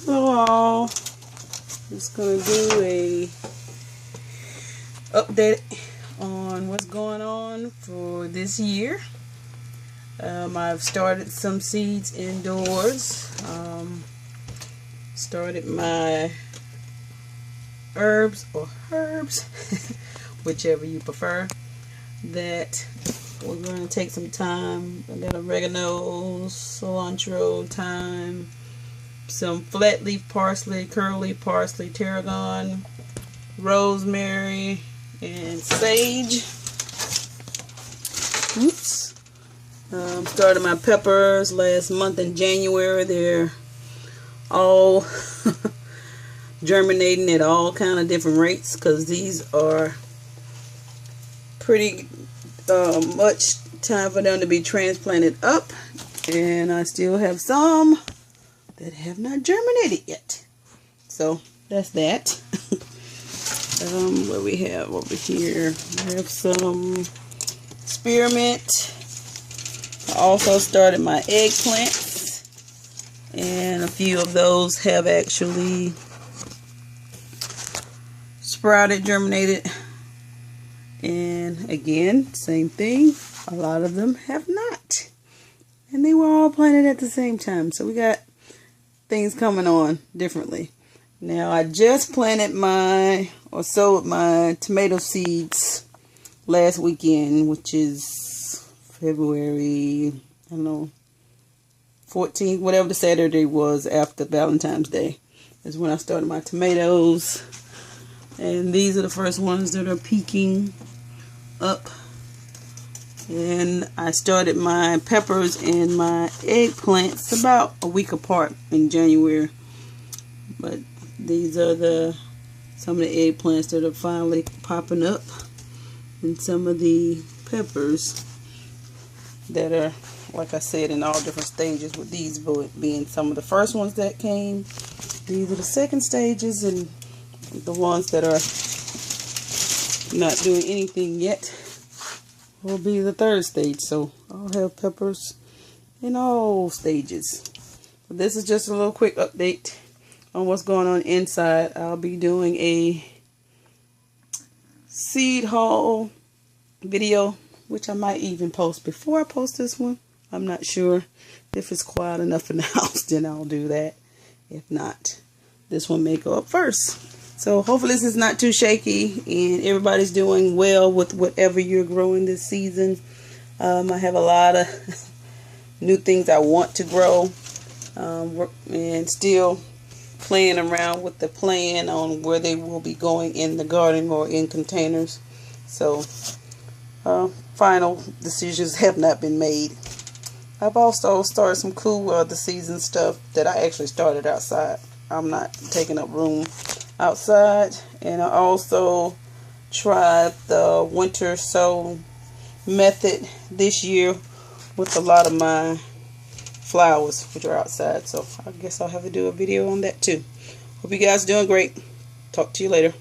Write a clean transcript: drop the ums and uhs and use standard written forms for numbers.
Hello all. Just gonna do a update on what's going on for this year. I've started some seeds indoors. Started my herbs or herbs, whichever you prefer. That we're going to take some time. I got oregano, cilantro, thyme, some flat leaf parsley, curly parsley, tarragon, rosemary, and sage. Oops. Started my peppers last month in January. They're all germinating at all kind of different rates because these are pretty much time for them to be transplanted up, and I still have some that have not germinated yet. So that's that. What we have over here, we have some spearmint. I also started my eggplants, and a few of those have actually sprouted, germinated, and again, same thing, a lot of them have not, and they were all planted at the same time, so we got things coming on differently. Now I just planted sowed my tomato seeds last weekend, which is February, I don't know, 14th, whatever the Saturday was after Valentine's Day is when I started my tomatoes. And these are the first ones that are peeking up. And I started my peppers and my eggplants about a week apart in January. But these are some of the eggplants that are finally popping up, and some of the peppers that are, like I said, in all different stages, with these being some of the first ones that came. These are the second stages, and the ones that are not doing anything yet will be the third stage. So I'll have peppers in all stages. But this is just a little quick update on what's going on inside. I'll be doing a seed haul video, which I might even post before I post this one. I'm not sure. If it's quiet enough in the house, then I'll do that. If not, this one may go up first. So hopefully this is not too shaky and everybody's doing well with whatever you're growing this season. I have a lot of new things I want to grow, and still playing around with the plan on where they will be going in the garden or in containers. So final decisions have not been made. I've also started some cool the season stuff that I actually started outside. I'm not taking up room outside. And I also tried the winter sow method this year with a lot of my flowers, which are outside. So I guess I'll have to do a video on that too. Hope you guys are doing great. Talk to you later.